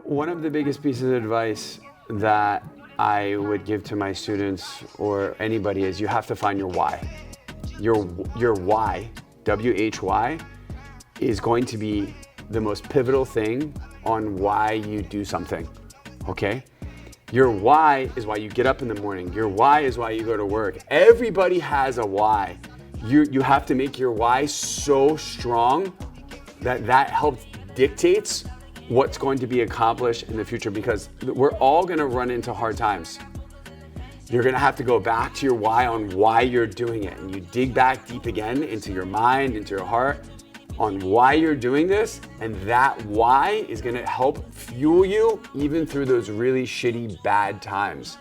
One of the biggest pieces of advice that I would give to my students or anybody is you have to find your why. Your why, W-H-Y, is going to be the most pivotal thing on why you do something, okay? Your why is why you get up in the morning. Your why is why you go to work. Everybody has a why. You have to make your why so strong that helps dictates what's going to be accomplished in the future, because we're all gonna run into hard times. You're gonna have to go back to your why on why you're doing it, and you dig back deep again into your mind, into your heart, on why you're doing this, and that why is gonna help fuel you even through those really shitty, bad times.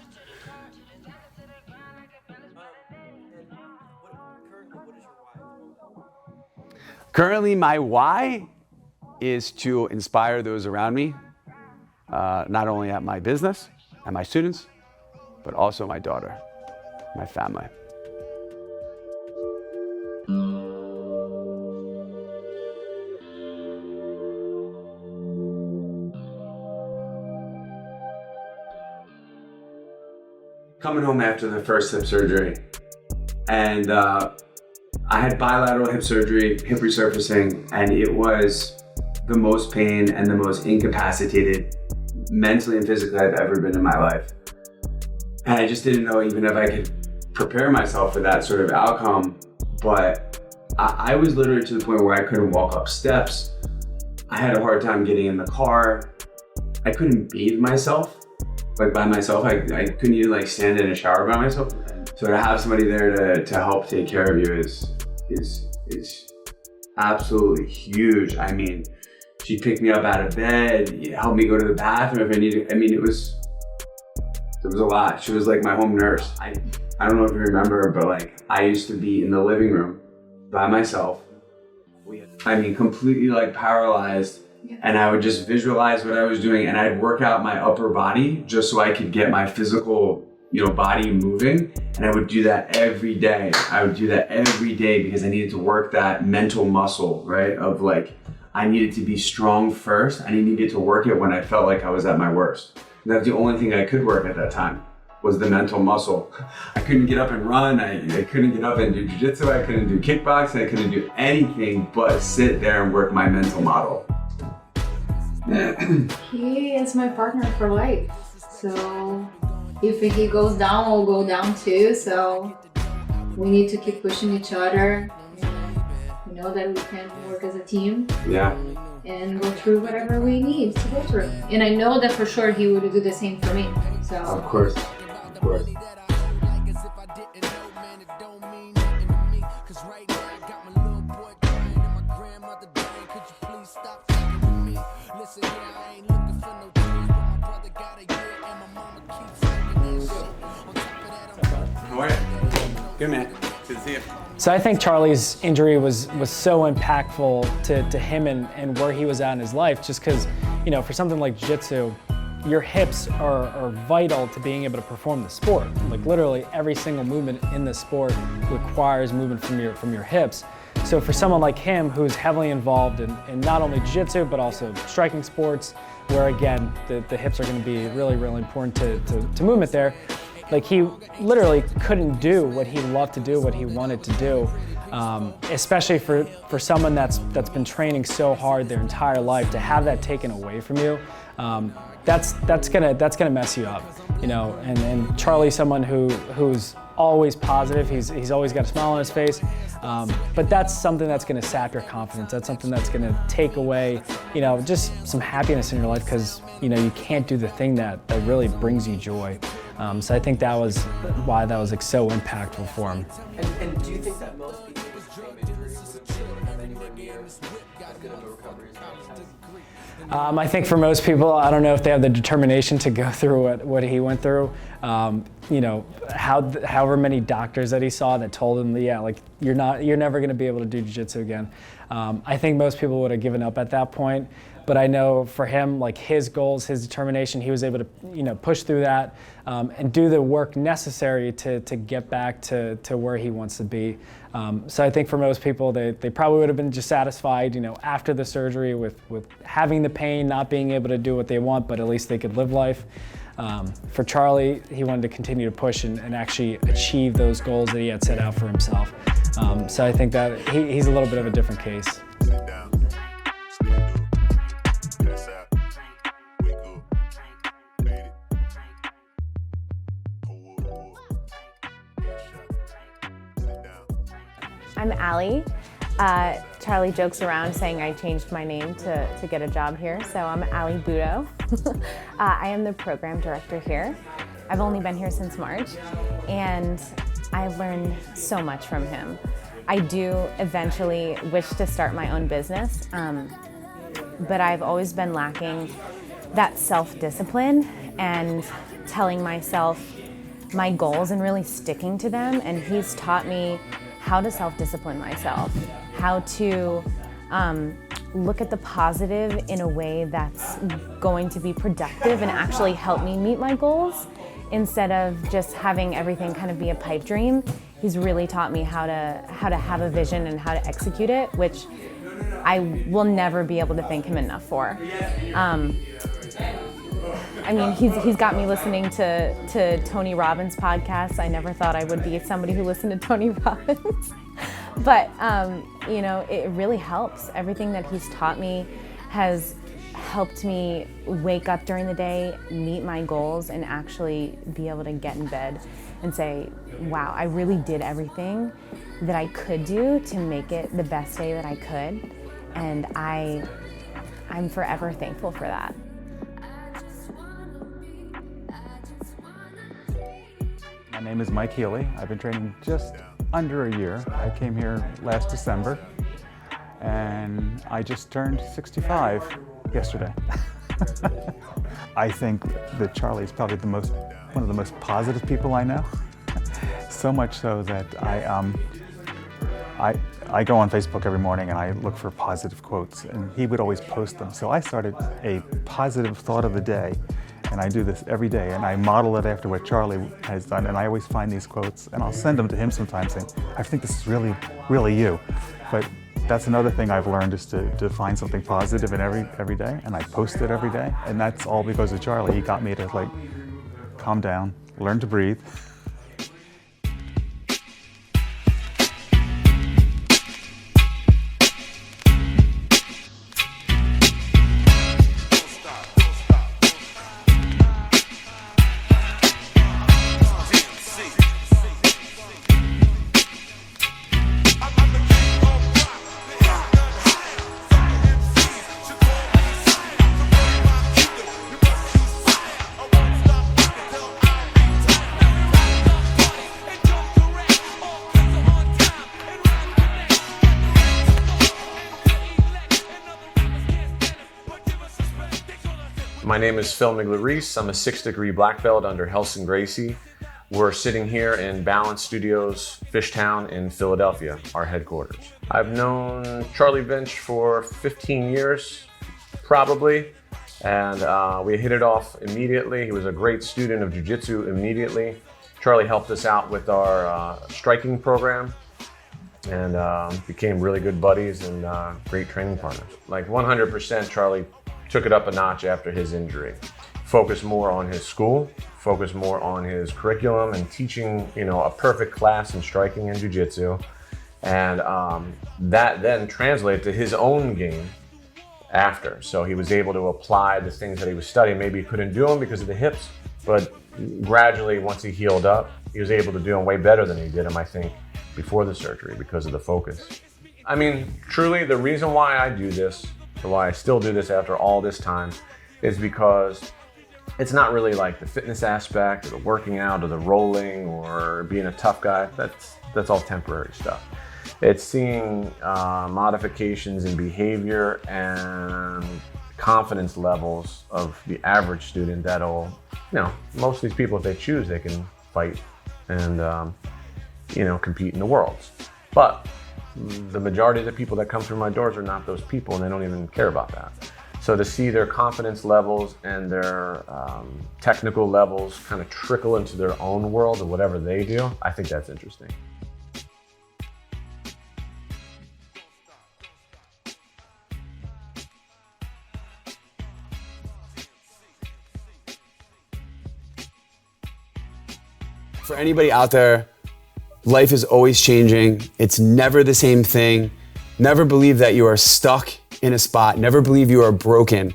Currently, my why is to inspire those around me, not only at my business and my students, but also my daughter, my family. Coming home after the first hip surgery, and I had bilateral hip surgery, hip resurfacing, and it was the most pain and the most incapacitated mentally and physically I've ever been in my life. And I just didn't know even if I could prepare myself for that sort of outcome. But I was literally to the point where I couldn't walk up steps. I had a hard time getting in the car. I couldn't bathe myself, like by myself. I couldn't even like stand in a shower by myself. So to have somebody there to help take care of you is absolutely huge. I mean, she'd pick me up out of bed, help me go to the bathroom if I needed. I mean, there was a lot. She was like my home nurse. I don't know if you remember, but like I used to be in the living room by myself. I mean, completely like paralyzed. Yeah. And I would just visualize what I was doing, and I'd work out my upper body just so I could get my physical, body moving. And I would do that every day. I would do that every day because I needed to work that mental muscle, right? Of like, I needed to be strong first. I needed to work it when I felt like I was at my worst. And that's the only thing I could work at that time, was the mental muscle. I couldn't get up and run. I couldn't get up and do jiu-jitsu. I couldn't do kickboxing. I couldn't do anything but sit there and work my mental model. He is my partner for life. So if he goes down, I'll go down too. So we need to keep pushing each other. And we know that we can work as a team. Yeah. And go through whatever we need to go through. And I know that for sure he would do the same for me. So of course. Of course. Good man. Good to see you. So I think Charlie's injury was so impactful to him and where he was at in his life, just because, for something like jiu-jitsu, your hips are vital to being able to perform the sport. Like literally every single movement in the sport requires movement from your hips. So for someone like him who's heavily involved in not only jiu-jitsu but also striking sports, where again the hips are going to be really, really important to movement there, like he literally couldn't do what he loved to do, what he wanted to do, especially for someone that's been training so hard their entire life. To have that taken away from you, that's gonna mess you up, And Charlie's someone who's always positive. He's always got a smile on his face, but that's something that's gonna sap your confidence. That's something that's gonna take away, just some happiness in your life, because you can't do the thing that really brings you joy. So I think that was why that was like so impactful for him. And do you think that most people with the same injuries don't have anywhere near as good of a recovery as him? I think for most people, I don't know if they have the determination to go through what he went through. However many doctors that he saw that told him, yeah, like you're never going to be able to do jiu-jitsu again. I think most people would have given up at that point. But I know for him, like his goals, his determination, he was able to, push through that and do the work necessary to get back to where he wants to be. So I think for most people, they probably would have been just satisfied, after the surgery with having the pain, not being able to do what they want, but at least they could live life. For Charlie, he wanted to continue to push and actually achieve those goals that he had set out for himself. So I think that he's a little bit of a different case. I'm Allie. Charlie jokes around saying I changed my name to get a job here, so I'm Allie Budo. I am the program director here. I've only been here since March, and I've learned so much from him. I do eventually wish to start my own business, but I've always been lacking that self-discipline and telling myself my goals and really sticking to them, and he's taught me how to self-discipline myself, how to look at the positive in a way that's going to be productive and actually help me meet my goals instead of just having everything kind of be a pipe dream. He's really taught me how to have a vision and how to execute it, which I will never be able to thank him enough for. I mean, he's got me listening to Tony Robbins' podcasts. I never thought I would be somebody who listened to Tony Robbins. But, it really helps. Everything that he's taught me has helped me wake up during the day, meet my goals, and actually be able to get in bed and say, wow, I really did everything that I could do to make it the best day that I could. And I'm forever thankful for that. My name is Mike Healy. I've been training just under a year. I came here last December, and I just turned 65 yesterday. I think that Charlie is probably one of the most positive people I know. So much so that I go on Facebook every morning and I look for positive quotes, and he would always post them. So I started a positive thought of the day. And I do this every day, and I model it after what Charlie has done, and I always find these quotes, and I'll send them to him sometimes saying, I think this is really, really you. But that's another thing I've learned, is to find something positive in every day, and I post it every day, and that's all because of Charlie. He got me to calm down, learn to breathe. My name is Phil Migler-Reese. I'm a 6th-degree black belt under Helson Gracie. We're sitting here in Balance Studios, Fishtown in Philadelphia, our headquarters. I've known Charlie Vinch for 15 years, probably, and we hit it off immediately. He was a great student of jiu-jitsu immediately. Charlie helped us out with our striking program and became really good buddies and great training partners. Like 100% Charlie took it up a notch after his injury. Focused more on his school, focused more on his curriculum and teaching, a perfect class in striking and jiu-jitsu. And that then translated to his own game after. So he was able to apply the things that he was studying. Maybe he couldn't do them because of the hips, but gradually, once he healed up, he was able to do them way better than he did them, I think, before the surgery because of the focus. I mean, truly, the reason why I do this, why I still do this after all this time, is because it's not really like the fitness aspect or the working out or the rolling or being a tough guy. That's all temporary stuff. It's seeing modifications in behavior and confidence levels of the average student that'll, most of these people, if they choose, they can fight and, compete in the worlds. But the majority of the people that come through my doors are not those people, and they don't even care about that. So to see their confidence levels and their technical levels kind of trickle into their own world or whatever they do, I think that's interesting. For anybody out there, life is always changing. It's never the same thing. Never believe that you are stuck in a spot. Never believe you are broken.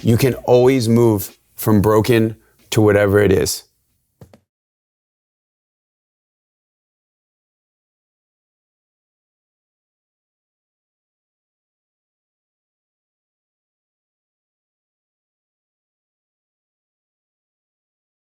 You can always move from broken to whatever it is.